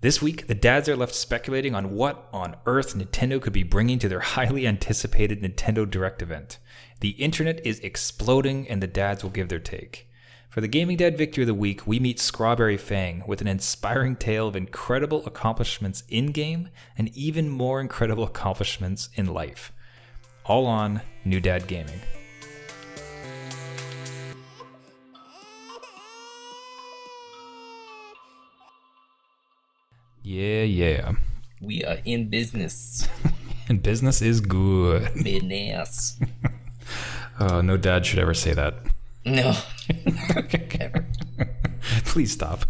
This week, the dads are left speculating on what on earth Nintendo could be bringing to their highly anticipated Nintendo Direct event. The internet is exploding, and the dads will give their take. For the Gaming Dad Victory of the Week, we meet Scrawberry Fang with an inspiring tale of incredible accomplishments in-game and even more incredible accomplishments in life. All on New Dad Gaming. Yeah. We are in business. And business is good. Business. No dad should ever say that. No. Ever. Please stop.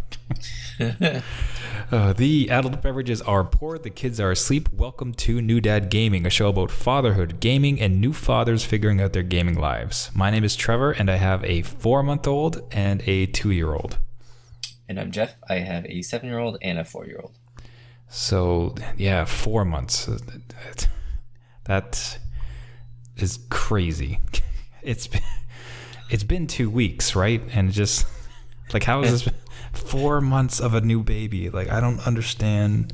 The adult beverages are poured, the kids are asleep. Welcome to New Dad Gaming, a show about fatherhood, gaming, and new fathers figuring out their gaming lives. My name is Trevor, and I have a 4-month-old and a 2-year-old. And I'm Jeff. I have a 7-year-old and a 4-year-old. So, yeah, 4 months. That is crazy. It's been 2 weeks, right? And just, like, how is this 4 months of a new baby? Like, I don't understand.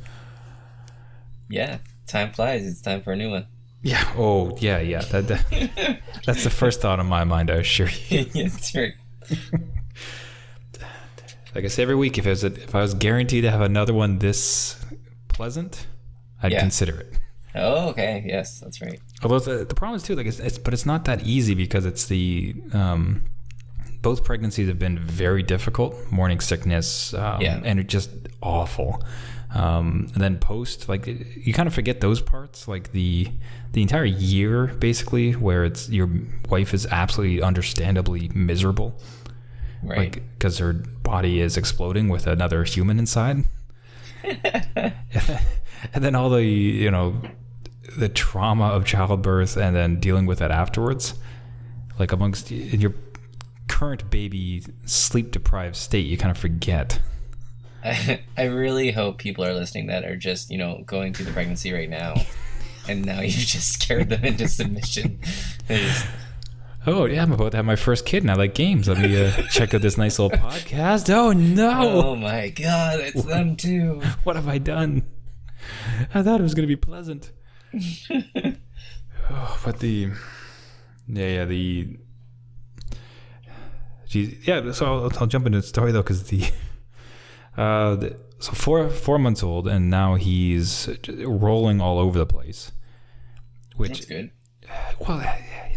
Yeah, time flies. It's time for a new one. Yeah. Oh, yeah. That's the first thought on my mind, I assure you. Yeah, that's right. Like I say every week, if I was guaranteed to have another one this pleasant, I'd consider it. Oh, okay. Yes, that's right. Although the problem is too, like it's not that easy because it's the both pregnancies have been very difficult, morning sickness, and it's just awful. And then post, like you kind of forget those parts, like the entire year basically, where it's your wife is absolutely understandably miserable. Right. Like, because her body is exploding with another human inside. And then all the, the trauma of childbirth and then dealing with that afterwards. Like, in your current baby sleep-deprived state, you kind of forget. I really hope people are listening that are just, going through the pregnancy right now. And now you've just scared them into submission. Oh, yeah, I'm about to have my first kid and I like games. Let me check out this nice little podcast. Oh, no. Oh, my God. It's them, too. What have I done? I thought it was going to be pleasant. But so I'll jump into the story, though, because so 4 months old, and now he's rolling all over the place. Which, that's good. Well,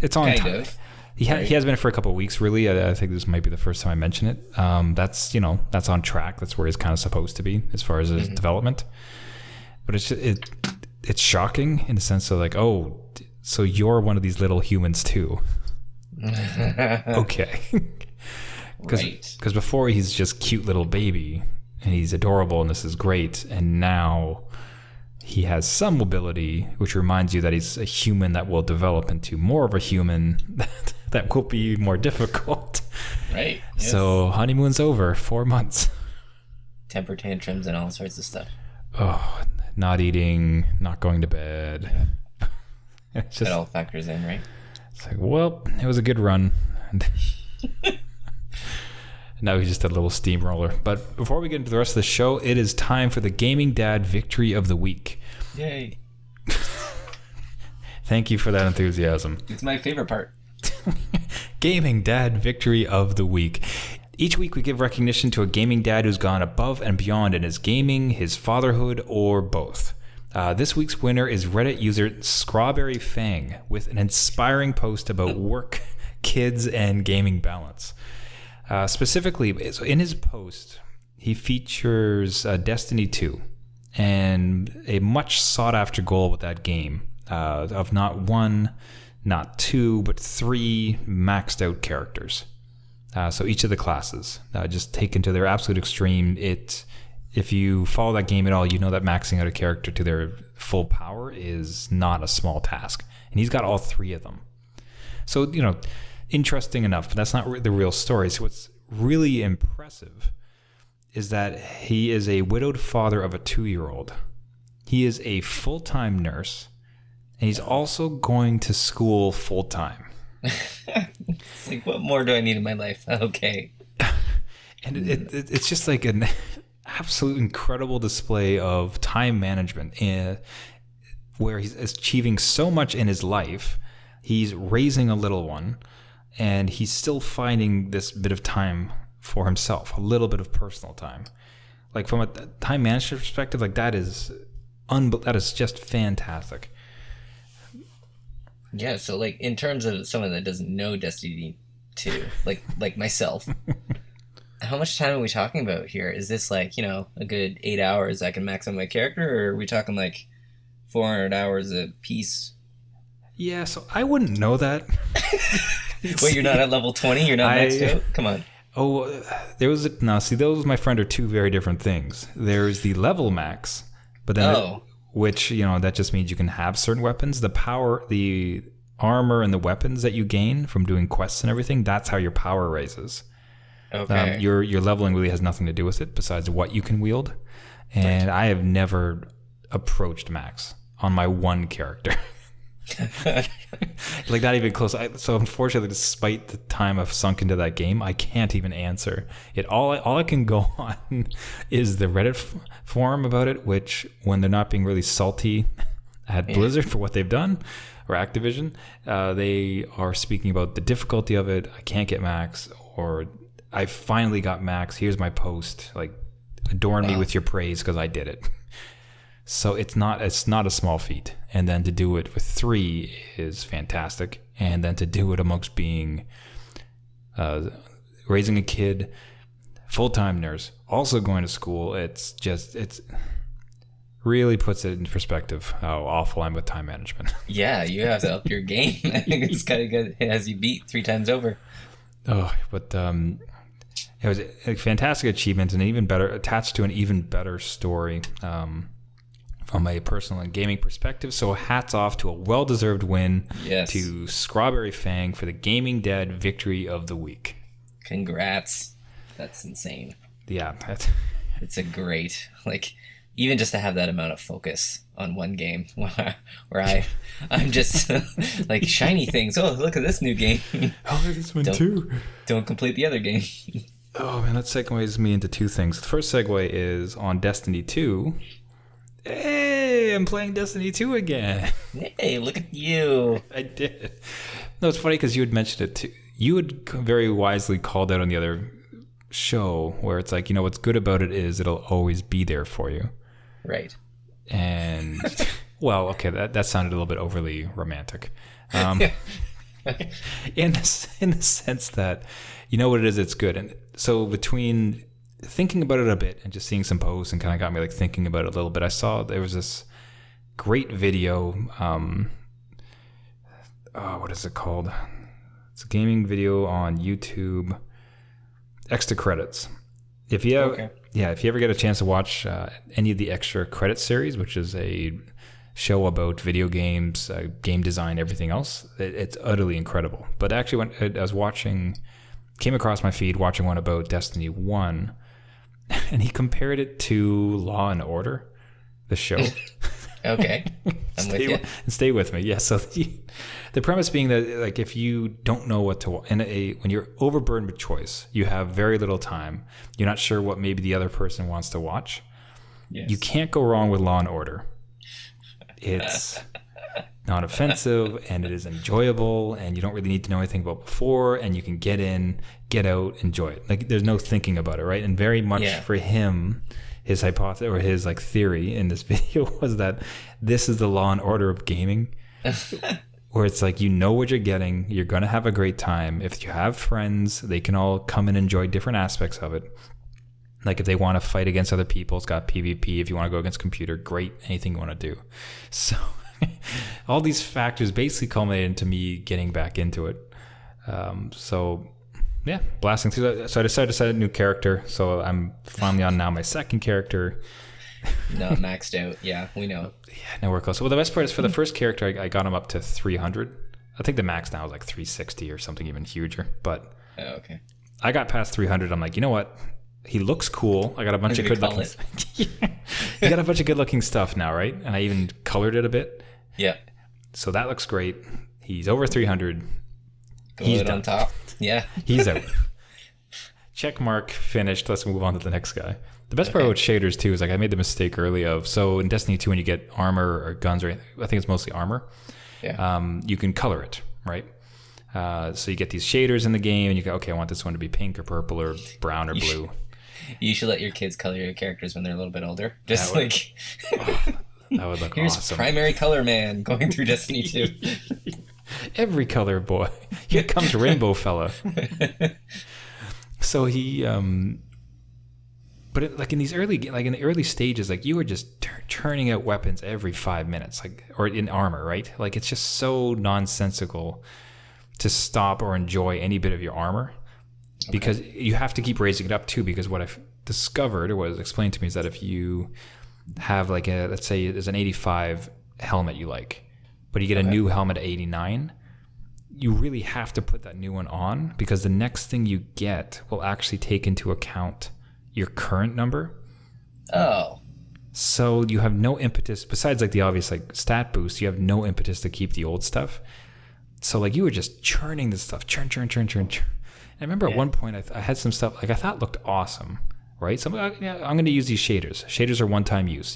it's on time. He has been for a couple of weeks, really. I think this might be the first time I mention it. That's on track. That's where he's kind of supposed to be as far as his development. But it's shocking in the sense of like, oh, so you're one of these little humans too. Okay. Because before he's just cute little baby and he's adorable and this is great, and now he has some mobility, which reminds you that he's a human that will develop into more of a human that will be more difficult. Right. Yes. So honeymoon's over, 4 months. Temper tantrums and all sorts of stuff. Oh, not eating, not going to bed. Yeah. It all factors in, right? It's like, well, it was a good run. Now he's just a little steamroller. But before we get into the rest of the show, it is time for the Gaming Dad Victory of the Week. Yay. Thank you for that enthusiasm. It's my favorite part. Gaming Dad Victory of the Week. Each week we give recognition to a gaming dad who's gone above and beyond in his gaming, his fatherhood, or both. This week's winner is Reddit user Scrawberry Fang with an inspiring post about work, kids, and gaming balance. Specifically, in his post, he features Destiny 2 and a much sought-after goal with that game of not one, not two, but 3 maxed-out characters. So each of the classes, just taken to their absolute extreme. If you follow that game at all, you know that maxing out a character to their full power is not a small task. And he's got all 3 of them. So, interesting enough, but that's not the real story. So what's really impressive is that he is a widowed father of a 2-year-old. He is a full-time nurse, and he's also going to school full-time. It's like, what more do I need in my life? Okay. And it's just like absolute incredible display of time management, where he's achieving so much in his life. He's raising a little one, and he's still finding this bit of time for himself, a little bit of personal time. Like from a time management perspective, like that is just fantastic. Yeah, so like in terms of someone that doesn't know Destiny 2, like myself, how much time are we talking about here? Is this like, a good 8 hours I can max out my character, or are we talking like 400 hours a piece? Yeah, so I wouldn't know that. Wait, you're not at level 20? You're not maxed out? Come on. Oh, those, my friend, are two very different things. There's the level max, but then which, that just means you can have certain weapons. The power, the armor and the weapons that you gain from doing quests and everything, that's how your power raises. Okay. Your leveling really has nothing to do with it besides what you can wield. And I have never approached max on my one character. Like not even close. So unfortunately, despite the time I've sunk into that game, I can't even answer it. All I can go on is the Reddit forum about it, which when they're not being really salty at Blizzard for what they've done, or Activision, they are speaking about the difficulty of it. I can't get max, or I finally got max. Here's my post. Like, adorn me with your praise because I did it. So it's not a small feat. And then to do it with 3 is fantastic. And then to do it amongst being raising a kid, full-time nurse, also going to school, it's really puts it in perspective how awful I'm with time management. Yeah, you have to up your game. I think it's kind of good. It has you beat 3 times over. Oh, but it was a fantastic achievement, and even better, attached to an even better story. From a personal and gaming perspective. So hats off to a well-deserved win to Scrawberry Fang for the Gaming Dad Victory of the Week. Congrats. That's insane. Yeah. It's a great, even just to have that amount of focus on one game where I'm just like shiny things. Oh, look at this new game. Oh, this one too. Don't complete the other game. Oh man, that segues me into 2 things. The first segue is on Destiny 2. Hey, I'm playing Destiny 2 again. Hey, look at you. I did. No, it's funny because you had mentioned it too. You had very wisely called out on the other show where it's like, what's good about it is it'll always be there for you. Right. And, well, okay, that sounded a little bit overly romantic. In the sense that, what it is, it's good. And so between thinking about it a bit and just seeing some posts and kind of got me thinking about it a little bit, I saw there was this great video. What is it called? It's a gaming video on YouTube. Extra credits. If you ever get a chance to watch any of the extra credit series, which is a show about video games, game design, everything else, it's utterly incredible. But actually, when I was came across my feed watching one about Destiny 1. And he compared it to Law and Order, the show. Okay. I'm with you. Stay with me. Yeah. So the premise being that if you don't know what to watch, when you're overburdened with choice, you have very little time. You're not sure what maybe the other person wants to watch. Yes. You can't go wrong with Law and Order. It's not offensive, and it is enjoyable, and you don't really need to know anything about before, and you can get in, get out, enjoy it. There's no thinking about it, right? And very much for him, his hypothesis or his theory in this video was that this is the Law and Order of gaming, where it's what you're getting, you're gonna have a great time. If you have friends, they can all come and enjoy different aspects of it. If they want to fight against other people, it's got PvP. If you want to go against computer, great, anything you want to do. So all these factors basically culminated into me getting back into it. Blasting through that. So I decided to set a new character. So I'm finally on now my second character. Not maxed out. Yeah, we know. Yeah, nowhere close. Well, the best part is for the first character, I got him up to 300. I think the max now is 360 or something even huger. But okay. I got past 300. I'm like, you know what? He looks cool. I got a bunch of good looking. You got a bunch of good looking stuff now, right? And I even colored it a bit. Yeah. So that looks great. He's over 300. He's on top. Yeah. He's out. Check mark, finished. Let's move on to the next guy. The best part about shaders too is like I made the mistake early of, so in Destiny 2 when you get armor or guns, or I think it's mostly armor, you can color it, right? So you get these shaders in the game and you go, okay, I want this one to be pink or purple or brown or blue. You should let your kids color your characters when they're a little bit older. Just that would look here's awesome. primary color man going through Destiny 2. Every color boy. Here comes Rainbow Fella. So he, but in these in the early stages, like you were just churning out weapons every 5 minutes, like, or in armor, right? Like it's just so nonsensical to stop or enjoy any bit of your armor, because you have to keep raising it up too. Because what I've discovered, or what was explained to me, is that if you have like let's say there's an 85 helmet you like, but you get a new helmet at 89, you really have to put that new one on, because the next thing you get will actually take into account your current number. Oh. So you have no impetus, besides like the obvious like stat boost, you have no impetus to keep the old stuff. So like you were just churning this stuff, churn. And I remember at one point I had some stuff like I thought looked awesome, right? So I'm going to use these shaders. Shaders are one-time use.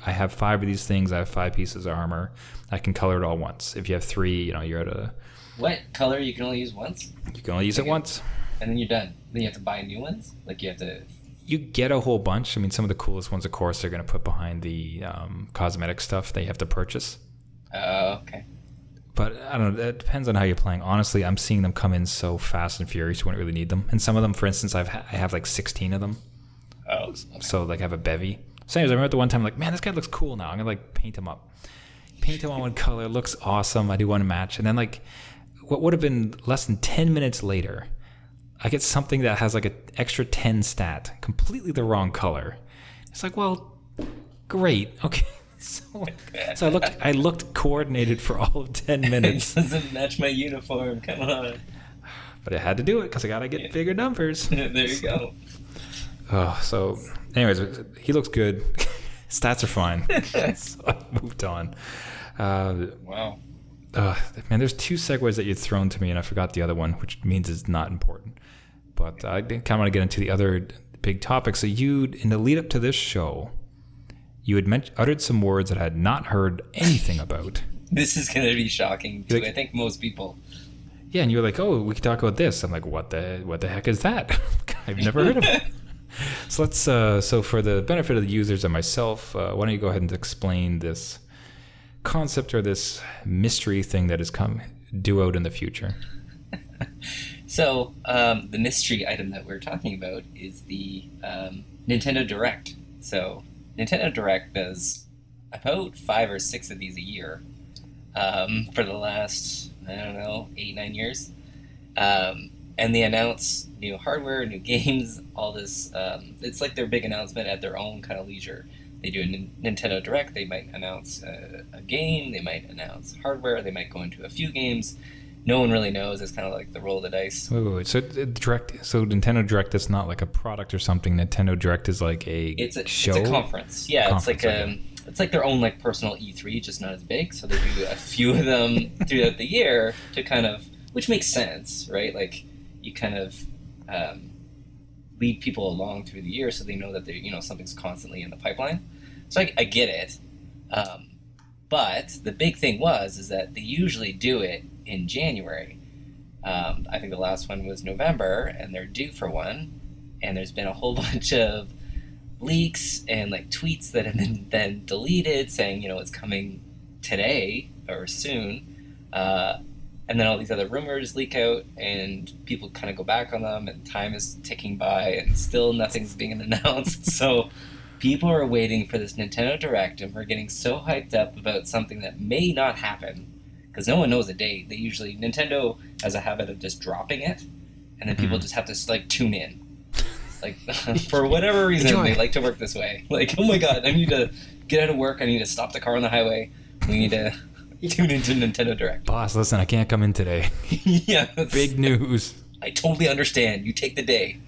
I have 5 of these things. I have 5 pieces of armor. I can color it all once. If you have 3, you're at a... What color you can only use once? You can only use it once. And then you're done. Then you have to buy new ones? Like you have to... You get a whole bunch. I mean, some of the coolest ones, of course, they're going to put behind the cosmetic stuff that you have to purchase. Oh, okay. But I don't know. It depends on how you're playing. Honestly, I'm seeing them come in so fast and furious. You wouldn't really need them. And some of them, for instance, I have like 16 of them. Oh. Okay. So like I have a bevy. So anyways, I remember the one time like, man, this guy looks cool now. I'm gonna like paint him up. Paint him on one color. Looks awesome. I do one match, and then like, what would have been less than 10 minutes later, I get something that has like an extra 10 stat, completely the wrong color. It's like, well, great, okay. So I looked coordinated for all of 10 minutes. It doesn't match my uniform. Come on. But I had to do it because I gotta get bigger numbers. There you go. So anyways, he looks good. Stats are fine. So I moved on. Wow. Man, there's 2 segues that you'd thrown to me, and I forgot the other one, which means it's not important. But I kind of want to get into the other big topic. So in the lead up to this show, you had uttered some words that I had not heard anything about. This is going to be shocking to, I think, most people. Yeah, and you were like, oh, we could talk about this. I'm like, what the heck is that? I've never heard of it. So let's. So for the benefit of the users and myself, why don't you go ahead and explain this concept or this mystery thing that is due out in the future? So the mystery item that we're talking about is the Nintendo Direct. So Nintendo Direct does about 5 or 6 of these a year for the last, 8-9 years. And they announce new hardware, new games, all this. It's like their big announcement at their own kind of leisure. They do a Nintendo Direct. They might announce a game. They might announce hardware. They might go into a few games. No one really knows. It's kind of like the roll of the dice. Wait. So Nintendo Direct is not like a product or something. Nintendo Direct is like a show? It's a conference. Yeah, it's like their own like personal E3, just not as big. So they do a few of them throughout the year to kind of, which makes sense, right? Like you kind of lead people along through the year so they know that something's constantly in the pipeline. So I get it. But the big thing is that they usually do it in January. I think the last one was November, and they're due for one. And there's been a whole bunch of leaks and like tweets that have been then deleted saying, it's coming today or soon. And then all these other rumors leak out, and people kind of go back on them, and time is ticking by, and still nothing's being announced. So people are waiting for this Nintendo Direct, and we're getting so hyped up about something that may not happen, because no one knows a date. Nintendo has a habit of just dropping it, and then people just have to like tune in. Like for whatever reason, they like to work this way. Like, oh my god, I need to get out of work. I need to stop the car on the highway. We need to tune into Nintendo Direct. Boss, listen, I can't come in today. Yeah. Big news. I totally understand. You take the day.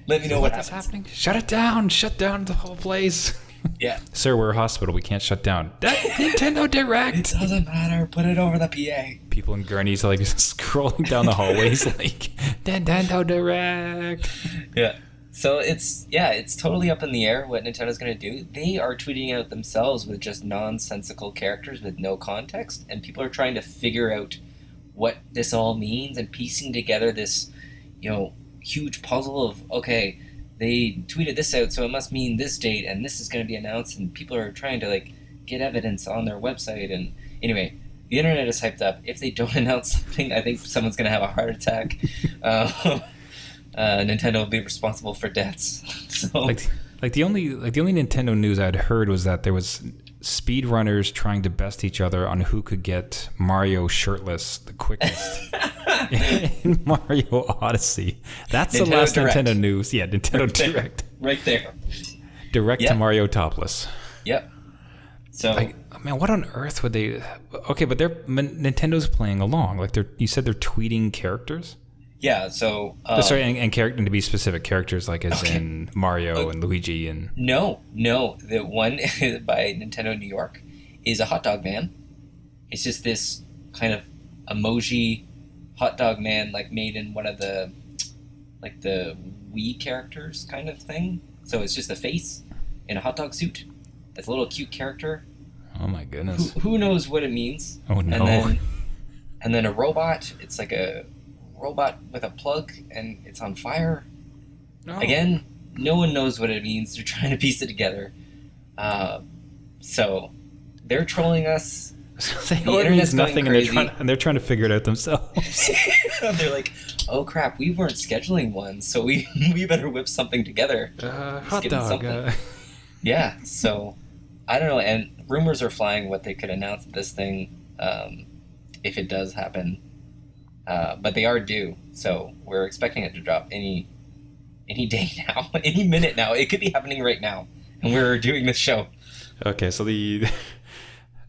Let me know what's happening. Shut it down. Shut down the whole place. Yeah. Sir, we're a hospital. We can't shut down. Nintendo Direct. It doesn't matter. Put it over the PA. People in gurneys are like scrolling down the hallways like, Nintendo Direct. Yeah. So it's totally up in the air what Nintendo's going to do. They are tweeting out themselves with just nonsensical characters with no context, and people are trying to figure out what this all means and piecing together this, huge puzzle of, okay, they tweeted this out, so it must mean this date, and this is going to be announced, and people are trying to like get evidence on their website. And anyway, the internet is hyped up. If they don't announce something, I think someone's going to have a heart attack. Nintendo will be responsible for deaths. So the only Nintendo news I'd heard was that there was speedrunners trying to best each other on who could get Mario shirtless the quickest in Mario Odyssey. That's Nintendo the last Direct. Nintendo news. Yeah, Nintendo Direct. Right there. Direct to Mario topless. Yep. So man, what on earth would they? Okay, but Nintendo's playing along. Like you said, they're tweeting characters. Yeah, so... sorry, and to be specific, characters like as in Mario and Luigi and... No. The one by Nintendo New York is a hot dog man. It's just this kind of emoji hot dog man, like made in one of the... like the Wii characters kind of thing. So it's just a face in a hot dog suit. It's a little cute character. Oh my goodness. Who knows what it means? Oh no. And then a robot. It's like a... robot with a plug and it's on fire. Again, no one knows what it means. They're trying to piece it together. So they're trolling us. The internet's nothing, and they're trying to figure it out themselves. They're like, "Oh crap, we weren't scheduling one, so we better whip something together." Hot dog. Yeah. So I don't know. And rumors are flying what they could announce at this thing if it does happen. But they are due, so we're expecting it to drop any day now, any minute now. It could be happening right now, and we're doing this show. Okay, so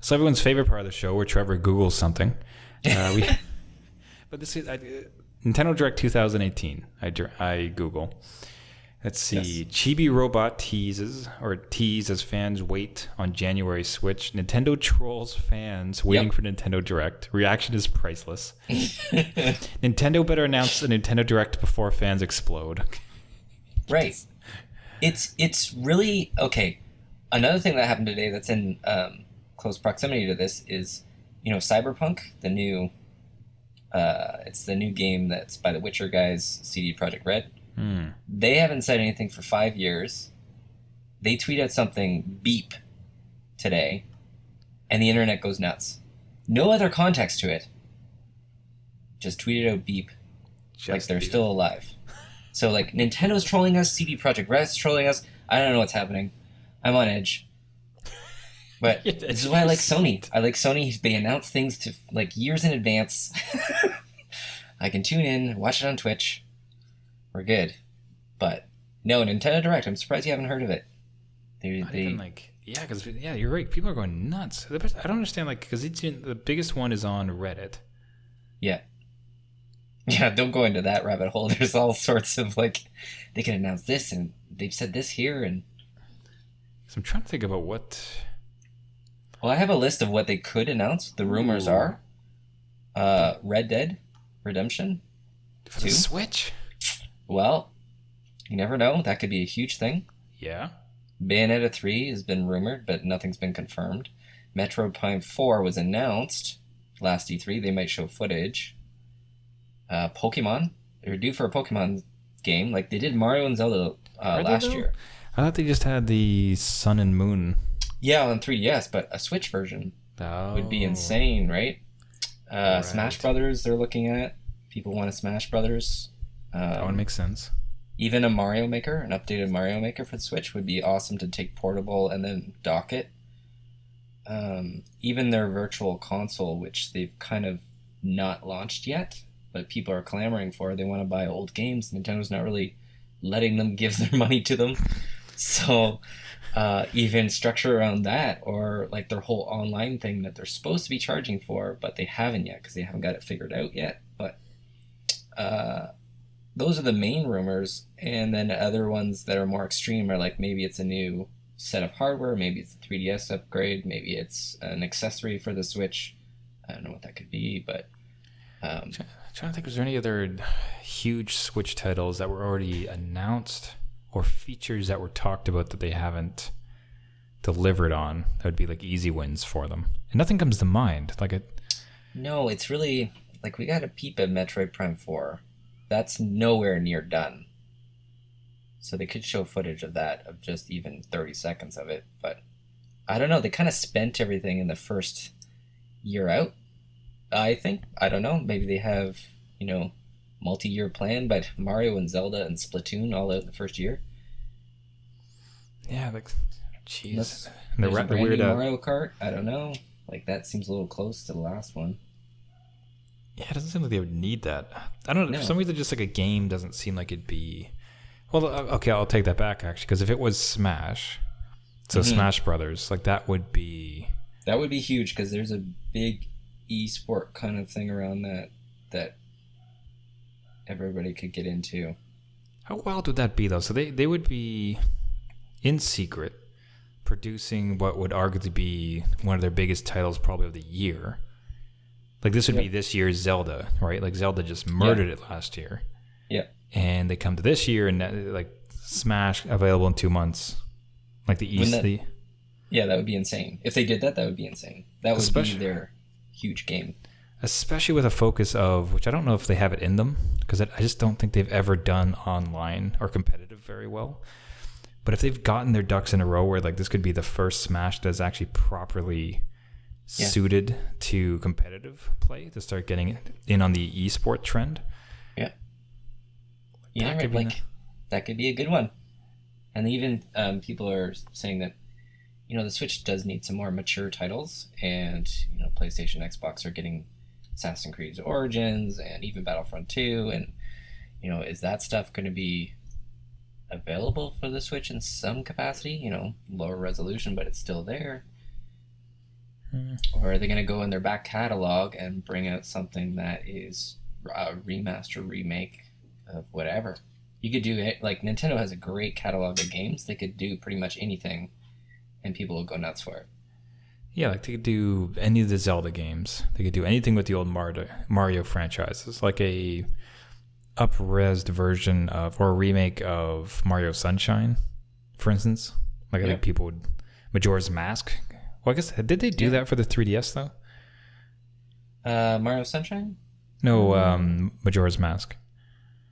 so everyone's favorite part of the show, where Trevor Googles something. But this is Nintendo Direct 2018. I Google. Let's see. Yes. Chibi Robot tease as fans wait on January Switch. Nintendo trolls fans waiting for Nintendo Direct. Reaction is priceless. Nintendo better announce a Nintendo Direct before fans explode. Right. It's really okay. Another thing that happened today that's in close proximity to this is, Cyberpunk, the new it's the new game that's by the Witcher guys, CD Projekt Red. They haven't said anything for 5 years. They tweet out something beep today, and the internet goes nuts. No other context to it. Just tweeted out beep. Like they're still alive. So like Nintendo's trolling us, CD Projekt Red's trolling us. I don't know what's happening. I'm on edge. But this is why I like Sony. I like Sony. They announce things to like years in advance. I can tune in, watch it on Twitch. We're good. But no, Nintendo Direct, I'm surprised you haven't heard of it. Because you're right. People are going nuts. I don't understand, because the biggest one is on Reddit. Yeah. Yeah, don't go into that rabbit hole. There's all sorts of, they can announce this, and they've said this here, and... So I'm trying to think about what... Well, I have a list of what they could announce. The rumors are Red Dead Redemption for the Switch. Well, you never know. That could be a huge thing. Yeah. Bayonetta 3 has been rumored, but nothing's been confirmed. Metroid Prime 4 was announced last E3. They might show footage. Pokemon. They're due for a Pokemon game, like they did Mario and Zelda last year. I thought they just had the Sun and Moon. Yeah, on 3DS, but a Switch version would be insane, right? Right? Smash Brothers they're looking at. People want a Smash Brothers. That one makes sense. Even a Mario Maker, an updated Mario Maker for the Switch would be awesome to take portable and then dock it. Even their virtual console, which they've kind of not launched yet, but people are clamoring for. They want to buy old games. Nintendo's not really letting them give their money to them. So even structure around that, or like their whole online thing that they're supposed to be charging for, but they haven't yet because they haven't got it figured out yet. But those are the main rumors. And then other ones that are more extreme are like maybe it's a new set of hardware, maybe it's a 3DS upgrade, maybe it's an accessory for the Switch. I don't know what that could be, but... I'm trying to think, was there any other huge Switch titles that were already announced? or features that were talked about that they haven't delivered on that would be like easy wins for them? And nothing comes to mind. No, it's really like we got a peep at Metroid Prime 4. That's nowhere near done. So they could show footage of that, of just even 30 seconds of it. But I don't know. They kind of spent everything in the first year out, I think. I don't know. Maybe they have, multi-year plan, but Mario and Zelda and Splatoon all out in the first year. Yeah, jeez. The weird Mario Kart, I don't know. That seems a little close to the last one. Yeah, it doesn't seem like they would need that. I don't know. No. For some reason, just a game doesn't seem like it'd be... Well, okay, I'll take that back, actually, because if it was Smash, so Smash Brothers, that would be... That would be huge, because there's a big e-sport kind of thing around that everybody could get into. How wild would that be, though? So they would be, in secret, producing what would arguably be one of their biggest titles probably of the year. This would be this year's Zelda, right? Zelda just murdered it last year. Yeah. And they come to this year and Smash available in 2 months. Yeah, that would be insane. If they did that, that would be insane. That would be their huge game. Especially with a focus of, which I don't know if they have it in them, because I just don't think they've ever done online or competitive very well. But if they've gotten their ducks in a row where this could be the first Smash that's actually properly suited to competitive play, to start getting in on the esport trend. Yeah. That could be a good one. And even people are saying that, the Switch does need some more mature titles, and, PlayStation, Xbox are getting Assassin's Creed Origins and even Battlefront 2, and, is that stuff going to be available for the Switch in some capacity? Lower resolution, but it's still there. Or are they going to go in their back catalog and bring out something that is a remaster, remake of whatever? You could do it, Nintendo has a great catalog of games. They could do pretty much anything, and people will go nuts for it. Yeah, they could do any of the Zelda games. They could do anything with the old Mario franchises, a up-resed version of, or a remake of Mario Sunshine, for instance. I think people would... Majora's Mask. Well, I guess, did they do that for the 3DS, though? Mario Sunshine? No, Majora's Mask.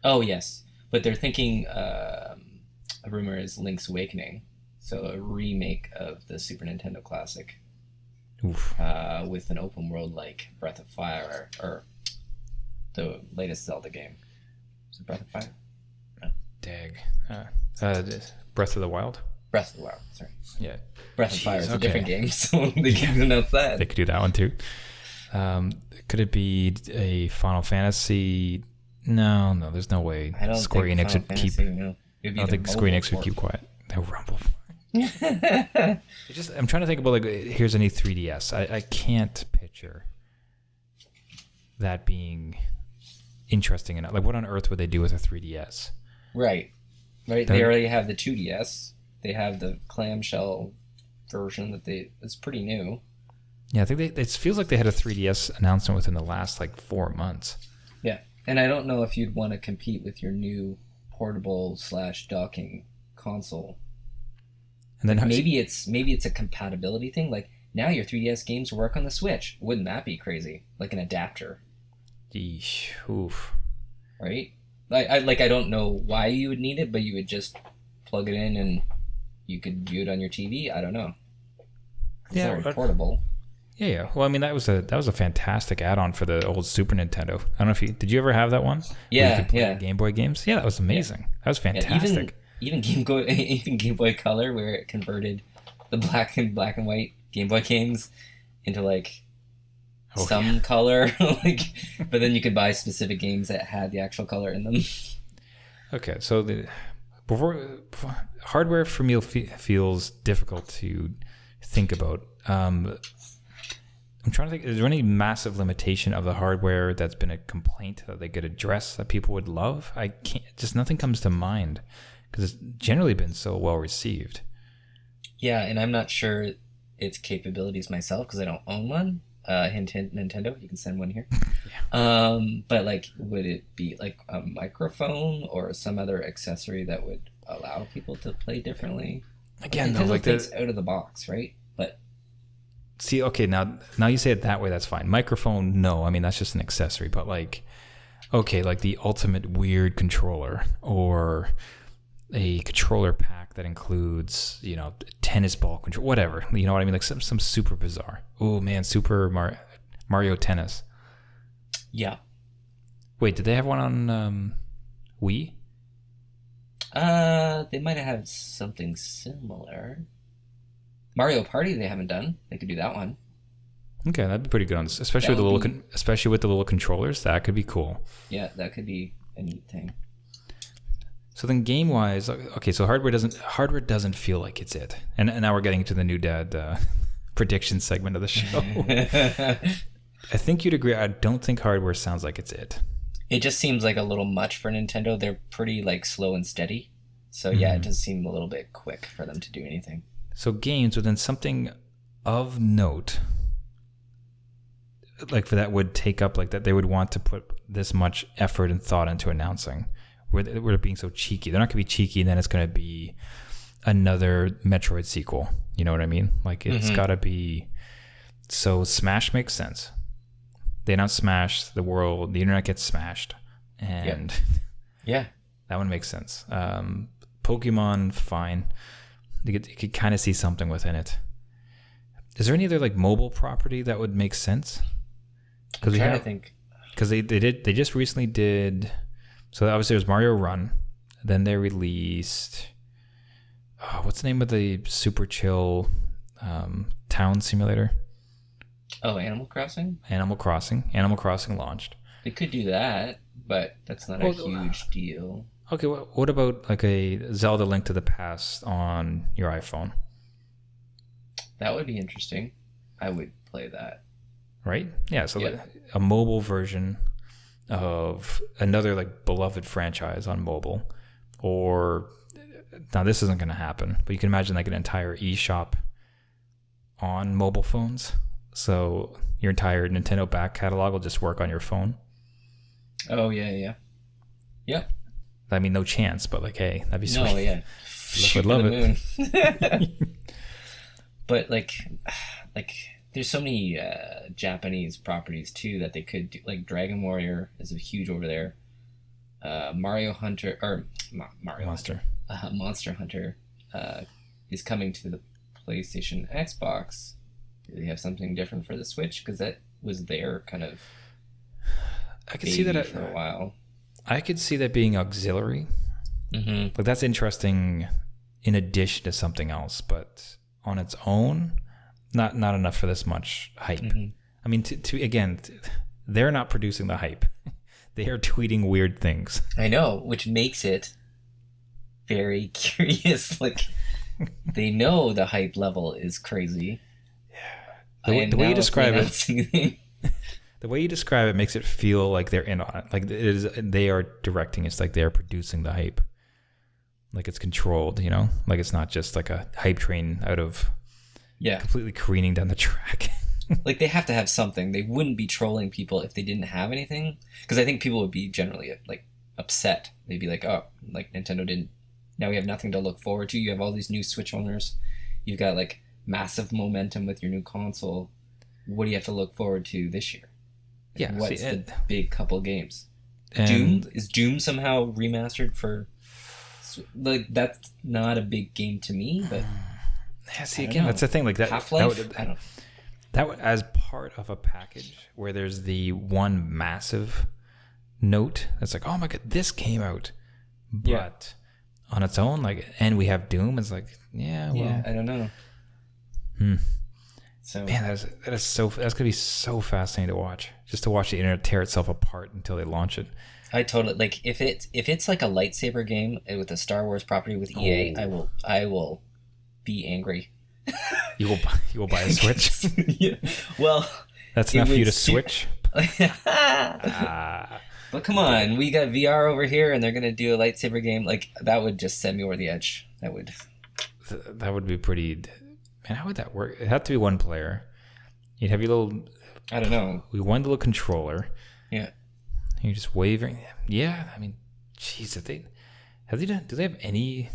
Oh, yes. But they're thinking, a rumor is Link's Awakening. So a remake of the Super Nintendo classic. Oof. With an open world like Breath of Fire, or the latest Zelda game. Is it Breath of Fire? No. Breath of the Wild? Breath of the Wild, sorry. Yeah. Breath of Fire is a different game, so they can announce that. They could do that one too. Could it be a Final Fantasy? No, there's no way. I don't Square think Enix would keep. No. I don't think Square Enix would keep quiet. They'll rumble. I'm trying to think about here's a new 3DS. I can't picture that being interesting enough. What on earth would they do with a 3DS? Right. They already have the 2DS. They have the clamshell version it's pretty new. Yeah, I think it feels like they had a 3DS announcement within the last 4 months. Yeah, and I don't know if you'd want to compete with your new portable / docking console. And then maybe it's a compatibility thing. Now your 3DS games work on the Switch. Wouldn't that be crazy? An adapter. Yeesh. Oof. Right? I don't know why you would need it, but you would just plug it in and you could view it on your TV. I don't know. It's very portable. Yeah. Well, I mean, that was a fantastic add-on for the old Super Nintendo. I don't know did you ever have that one? Yeah. Where you could play Game Boy games. Yeah, that was amazing. Yeah. That was fantastic. Even Game Boy Color, where it converted the black and white Game Boy games into some color, but then you could buy specific games that had the actual color in them. Okay, so before hardware for me feels difficult to think about. I'm trying to think. Is there any massive limitation of the hardware that's been a complaint that they could address that people would love? I can't. Just nothing comes to mind because it's generally been so well received. Yeah, and I'm not sure its capabilities myself because I don't own one. Hint, Nintendo, you can send one here. Yeah. But would it be a microphone or some other accessory that would allow people to play differently. Again, Nintendo though, like thinks out of the box, right? But see, okay, now you say it that way, that's fine. Microphone, no, I mean that's just an accessory. But like, okay, like the ultimate weird controller or a controller pack that includes, tennis ball control, whatever. You know what I mean? Like some super bizarre. Oh man, Mario Tennis. yeah. Wait, did they have one on Wii? They might have had something similar. Mario Party they haven't done. They could do that one. Okay, that'd be pretty good on this, especially with the little controllers. That could be cool. Yeah, that could be a neat thing. So then, game wise, okay, so hardware doesn't feel like it's it, and now we're getting to the new dad prediction segment of the show. I think you'd agree. I don't think hardware sounds like it's it. It just seems like a little much for Nintendo. They're pretty like slow and steady, so yeah, it does seem a little bit quick for them to do anything. So games within something of note, like for that would take up like that, they would want to put this much effort and thought into announcing. Where they're being so cheeky. They're not going to be cheeky, and then it's going to be another Metroid sequel. You know what I mean? Like, it's got to be... So Smash makes sense. They announce Smash, the internet gets smashed. And yeah, that one makes sense. Pokemon, fine. You could kind of see something within it. Is there any other, like, mobile property that would make sense? I'm trying to think. Because they just recently did... So obviously there's Mario Run. Then they released... what's the name of the super chill town simulator? Oh, Animal Crossing? Animal Crossing launched. They could do that, but that's not a huge deal. Okay, what about like a Zelda Link to the Past on your iPhone? That would be interesting. I would play that. Right? Yeah, so like a mobile version of another like beloved franchise on mobile. Or now this isn't going to happen, but you can imagine like an entire eShop on mobile phones. So your entire Nintendo back catalog will just work on your phone. Oh yeah. I mean, no chance, but like, hey, that'd be sweet. No, yeah. Would love it. But like there's so many Japanese properties too that they could do. Like Dragon Warrior is huge over there. Mario Hunter or Monster Hunter is coming to the PlayStation, Xbox. Do they have something different for the Switch? Because that was their kind of I could see that for a while. I could see that being auxiliary. Mm-hmm. Like that's interesting in addition to something else, but on its own, not enough for this much hype. Mm-hmm. I mean, again, they're not producing the hype. They are tweeting weird things. I know, which makes it very curious. Like, they know the hype level is crazy. Yeah. The way you describe it, the way you describe it makes it feel like they're in on it. Like they are directing. It's like they're producing the hype. Like it's controlled, you know? Like it's not just like a hype train out of completely careening down the track. Like they have to have something. They wouldn't be trolling people if they didn't have anything. Because I think people would be generally like upset. They'd be like, oh, like Nintendo didn't. Now we have nothing to look forward to. You have all these new Switch owners. You've got like massive momentum with your new console. What do you have to look forward to this year? Yeah. What's the big couple games? Doom? Is Doom somehow remastered for... Like, that's not a big game to me, but... Yeah, see, again, that's the thing. Like that, Half-Life? I don't know. That as part of a package where there's the one massive note that's like, oh my god, this came out. But on its own, like, and we have Doom, it's like, well... I don't know. So man, that's gonna be so fascinating to watch. Just to watch the internet tear itself apart until they launch it. I totally like if it's like a lightsaber game with a Star Wars property with EA, I will be angry. You will buy a Switch. Yeah. Well, that's enough for you to switch. But come on, we got VR over here, and they're gonna do a lightsaber game. Like that would just send me over the edge. That would be pretty. Man, how would that work? It'd have to be one player. You'd have your little... I don't know. One little controller. Yeah. You're just waving. Yeah, I mean, jeez, Do they have any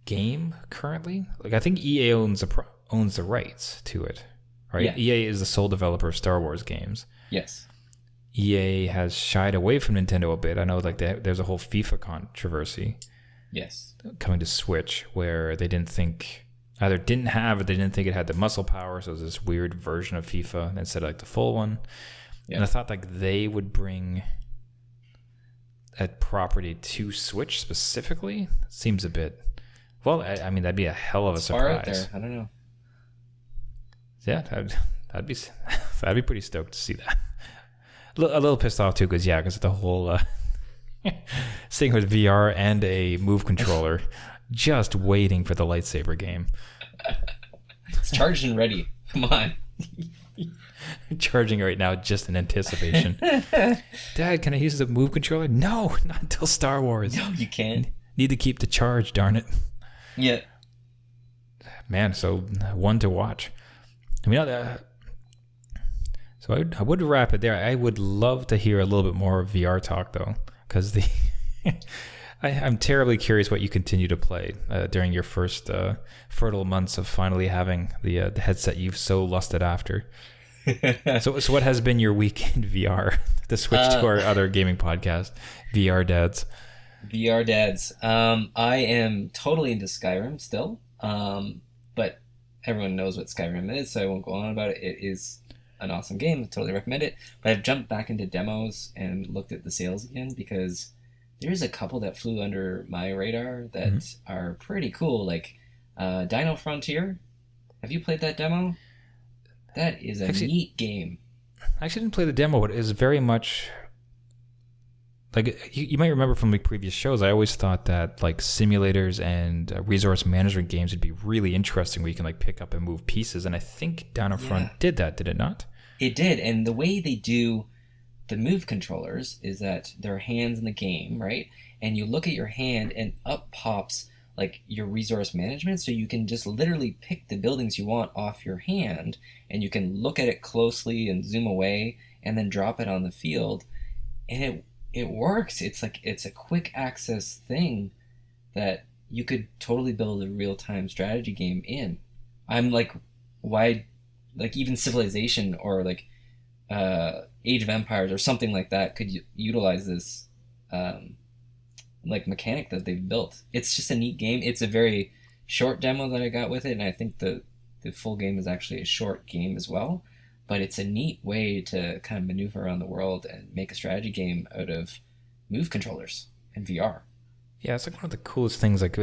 game currently? Like, I think EA owns the rights to it, right? Yeah. EA is the sole developer of Star Wars games. Yes. EA has shied away from Nintendo a bit. I know, like, there's a whole FIFA controversy. Yes. Coming to Switch, where they didn't think either didn't have or they didn't think it had the muscle power, so it was this weird version of FIFA instead of like the full one. Yeah. And I thought like they would bring a property to Switch specifically. Seems a bit. Well, I mean, that'd be a hell of a surprise. Far out there. I don't know. Yeah, I'd be pretty stoked to see that. A little pissed off too, because the whole sitting with VR and a Move controller, just waiting for the lightsaber game. It's charged and ready. Come on. Charging right now, just in anticipation. Dad, can I use the Move controller? No, not until Star Wars. No, you can't. Need to keep the charge, darn it. Yeah. Man, so one to watch. I mean, so I would wrap it there. I would love to hear a little bit more VR talk, though, because I'm terribly curious what you continue to play during your first fertile months of finally having the headset you've so lusted after. So what has been your week in VR to switch to our other gaming podcast, VR Dads? VR Dads. I am totally into Skyrim still, but everyone knows what Skyrim is, so I won't go on about it. It is an awesome game. I totally recommend it. But I've jumped back into demos and looked at the sales again because there's a couple that flew under my radar that are pretty cool, like Dino Frontier. Have you played that demo? That is a neat game. I actually didn't play the demo, but it is very much like you might remember from like previous shows. I always thought that like simulators and resource management games would be really interesting, where you can like pick up and move pieces. And I think Dino Front did that, did it not? It did, and the way they do the Move controllers is that there are hands in the game, right? And you look at your hand, and up pops like your resource management, so you can just literally pick the buildings you want off your hand, and you can look at it closely and zoom away, and then drop it on the field, and it works. It's like it's a quick access thing that you could totally build a real-time strategy game in. I'm like, why, like even Civilization or like Age of Empires or something like that could utilize this like mechanic that they've built. It's just a neat game. It's a very short demo that I got with it, and I think the full game is actually a short game as well. But it's a neat way to kind of maneuver around the world and make a strategy game out of Move controllers and VR. Yeah, it's like one of the coolest things, like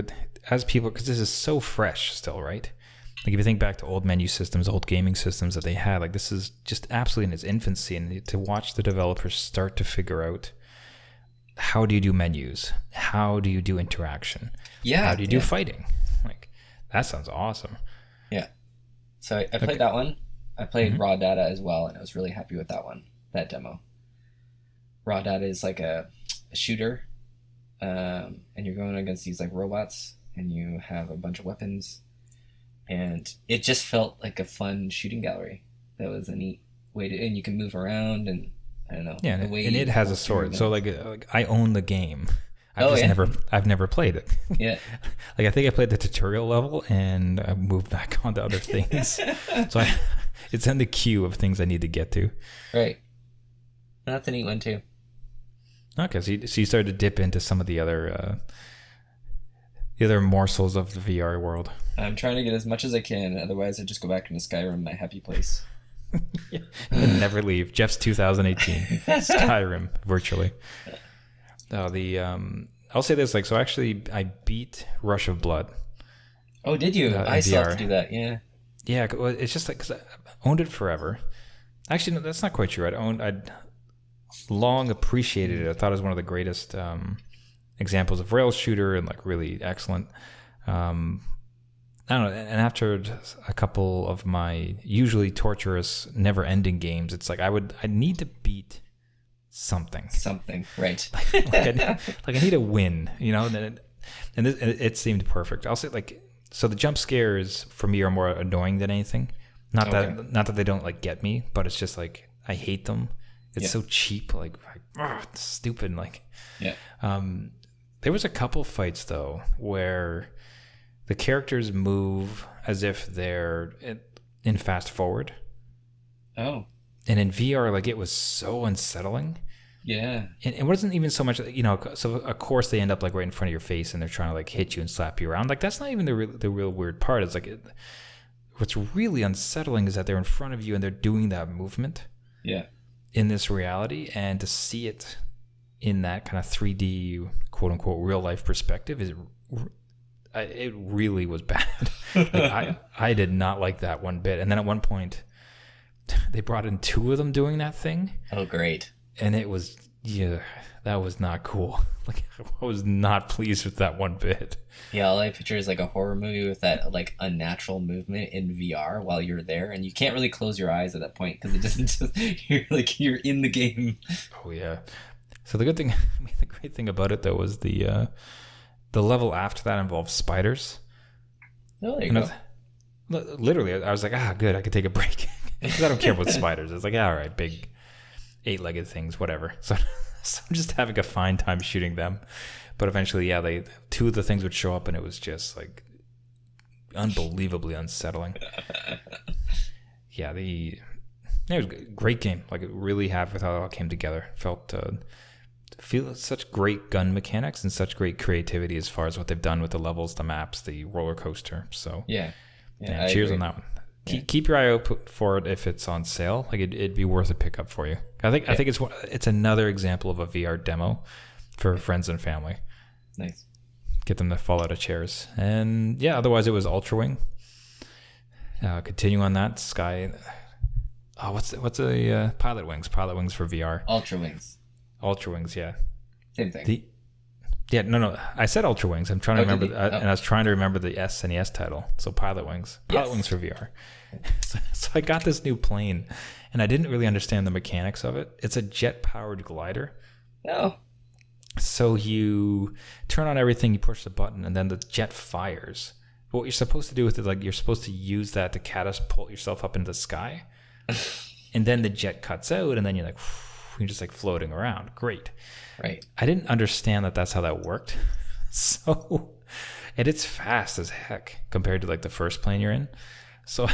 as people, because this is so fresh still, right? Like if you think back to old menu systems, old gaming systems that they had, like this is just absolutely in its infancy, and to watch the developers start to figure out, how do you do menus? How do you do interaction? Yeah. How do you do fighting? Like, that sounds awesome. Yeah. So I played that one. I played Raw Data as well, and I was really happy with that one, that demo. Raw Data is like a shooter, and you're going against these like robots, and you have a bunch of weapons, and it just felt like a fun shooting gallery. That was a neat way to, and you can move around, and I don't know. Yeah, and it has a sword. So like I own the game. I've never played it. Yeah. Like I think I played the tutorial level and I moved back on to other things. So it's in the queue of things I need to get to. Right. That's a neat one too. Okay, so you started to dip into some of the other morsels of the VR world. I'm trying to get as much as I can. Otherwise, I just go back into Skyrim, my happy place. Yeah. And never leave. Jeff's 2018 Skyrim virtually. I'll say this, like, so actually I beat Rush of Blood. Oh, did you? I still have to do that. Yeah. Yeah, it's just like, cause I owned it forever. Actually, no, that's not quite true. I'd long appreciated it. I thought it was one of the greatest examples of rail shooter and like really excellent. I don't know. And after a couple of my usually torturous, never-ending games, it's like I need to beat something. Something, right? I need a win, you know. And it seemed perfect. I'll say like, so the jump scares for me are more annoying than anything. Not that they don't like get me, but it's just like I hate them. It's so cheap, like it's stupid, like. Yeah. There was a couple fights though where the characters move as if they're in fast forward. Oh. And in VR, like, it was so unsettling. Yeah. And it wasn't even so much, so of course they end up like right in front of your face and they're trying to like hit you and slap you around. Like, that's not even the real weird part. It's like, what's really unsettling is that they're in front of you and they're doing that movement. Yeah. In this reality, and to see it in that kind of 3D, quote unquote, real life perspective it really was bad. Like, I did not like that one bit. And then at one point, they brought in 2 of them doing that thing. Oh, great. And it was, that was not cool. Like, I was not pleased with that one bit. Yeah, all I picture is like a horror movie with that like unnatural movement in VR while you're there, and you can't really close your eyes at that point because it doesn't just you're in the game. Oh yeah. So the great thing about it though was the level after that involved spiders. Oh, there you go. Literally, I was like, good, I could take a break because I don't care about spiders. It's like, all right, big 8-legged things, whatever. So I'm just having a fine time shooting them. But eventually, 2 of the things would show up, and it was just like unbelievably unsettling. It was a great game. Like, it really happy with how it all came together. Feel such great gun mechanics and such great creativity as far as what they've done with the levels, the maps, the roller coaster. So yeah, cheers on that one. Keep your eye out for it if it's on sale. Like, it'd be worth a pickup for you. I think it's another example of a VR demo for friends and family. Nice. Get them to fall out of chairs. And otherwise it was Ultra Wing. Continue on that. Sky. Oh, what's a Pilot Wings? Pilot Wings for VR. Ultra Wings. Ultra Wings, yeah. Same thing. No. I said Ultra Wings. I'm trying to remember, and I was trying to remember the SNES title. So Pilot Wings. Pilot Wings for VR. So I got this new plane, and I didn't really understand the mechanics of it. It's a jet-powered glider. Oh. So you turn on everything, you push the button, and then the jet fires. But what you're supposed to do with it, like, you're supposed to use that to catapult yourself up into the sky. And then the jet cuts out, and then you're like, you're just like floating around. Great. Right. I didn't understand that that's how that worked. So, and it's fast as heck compared to like the first plane you're in. So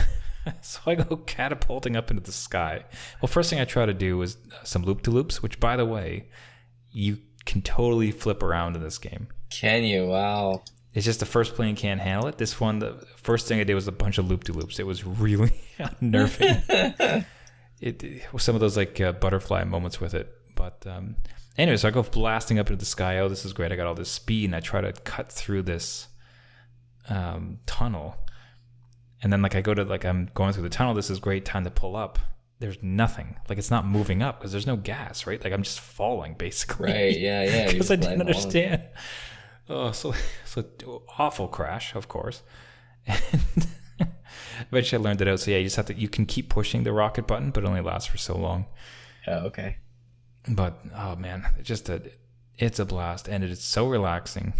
I go catapulting up into the sky. Well, first thing I try to do is some loop-de-loops, which, by the way, you can totally flip around in this game. Can you? Wow. It's just the first plane can't handle it. This one, the first thing I did was a bunch of loop-de-loops. It was really unnerving. It was some of those like butterfly moments with it. But anyway, so I go blasting up into the sky. Oh, this is great. I got all this speed, and I try to cut through this tunnel. And then like I go to like, I'm going through the tunnel. This is great. Time to pull up. There's nothing. Like, it's not moving up because there's no gas, right? Like, I'm just falling basically. Right. Yeah. Because I didn't understand. Oh, so awful crash, of course. And eventually I learned it out. So yeah, you can keep pushing the rocket button, but it only lasts for so long. Oh, okay. But oh man, it's a blast, and it is so relaxing.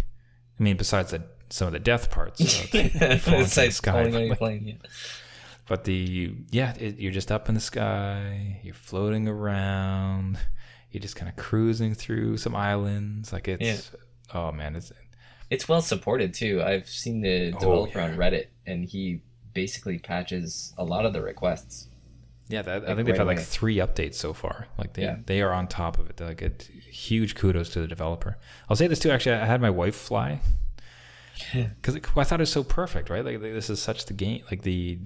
I mean, besides some of the death parts, besides falling on your plane. Yeah. But you're just up in the sky, you're floating around, you're just kind of cruising through some islands. Like oh man, it's well supported too. I've seen the developer on Reddit, and he basically patches a lot of the requests. Yeah, I think they've had like 3 updates so far. Like they are on top of it. They're like huge kudos to the developer. I'll say this too. Actually, I had my wife fly because I thought it was so perfect, right? Like this is such the game, like the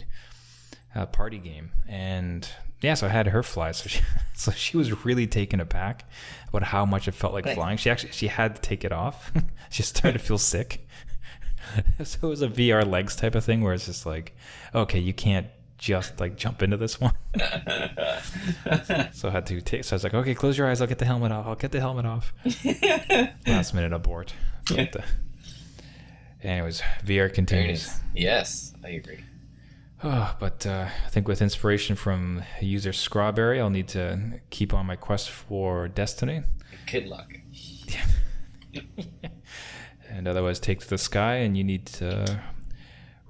party game, and so I had her fly. So she was really taken aback about how much it felt like flying. She had to take it off. She started to feel sick. So it was a VR legs type of thing where it's just like, okay, you can't just like jump into this one. So I had to take. So I was like, okay, close your eyes. I'll get the helmet off. Last minute abort. But, anyways, VR continues. Yes, I agree. But I think with inspiration from user Scrawberry, I'll need to keep on my quest for Destiny. Good luck. And otherwise, take to the sky, and you need to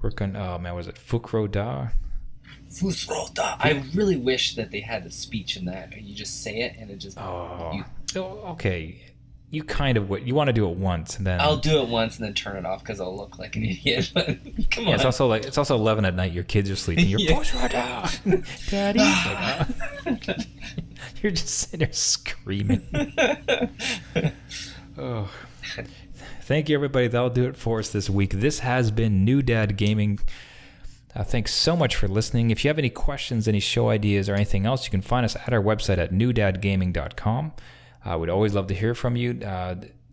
work on. Oh man, was it Fukro-da? Fusroda. I really wish that they had a speech in that. You just say it, and it just. Oh, okay. You kind of would. You want to do it once, and then I'll do it once and then turn it off because I'll look like an idiot. Come on. It's also 11 at night. Your kids are sleeping. You're push right down, Daddy. You're just sitting there screaming. Oh. Thank you, everybody. That'll do it for us this week. This has been New Dad Gaming. Thanks so much for listening. If you have any questions, any show ideas, or anything else, you can find us at our website at newdadgaming.com. We'd always love to hear from you.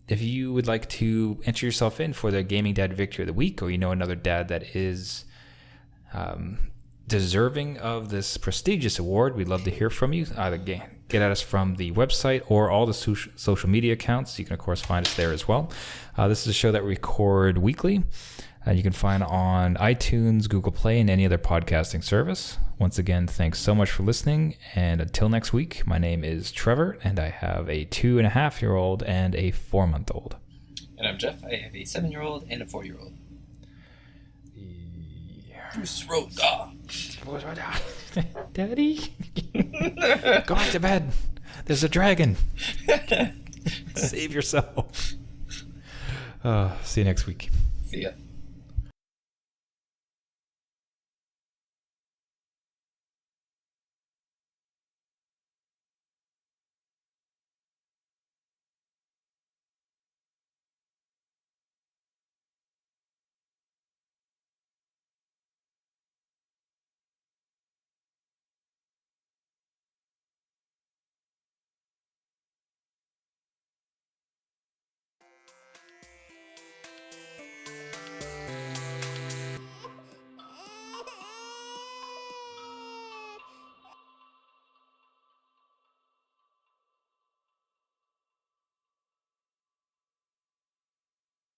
If you would like to enter yourself in for the Gaming Dad Victory of the Week, or you know another dad that is deserving of this prestigious award, we'd love to hear from you. Either get at us from the website or all the social media accounts. You can, of course, find us there as well. This is a show that we record weekly. You can find on iTunes, Google Play, and any other podcasting service. Once again, thanks so much for listening. And until next week, my name is Trevor, and I have a 2.5-year-old and a 4-month-old. And I'm Jeff. I have a 7-year-old and a 4-year-old. Daddy? Go back to bed. There's a dragon. Save yourself. See you next week. See ya.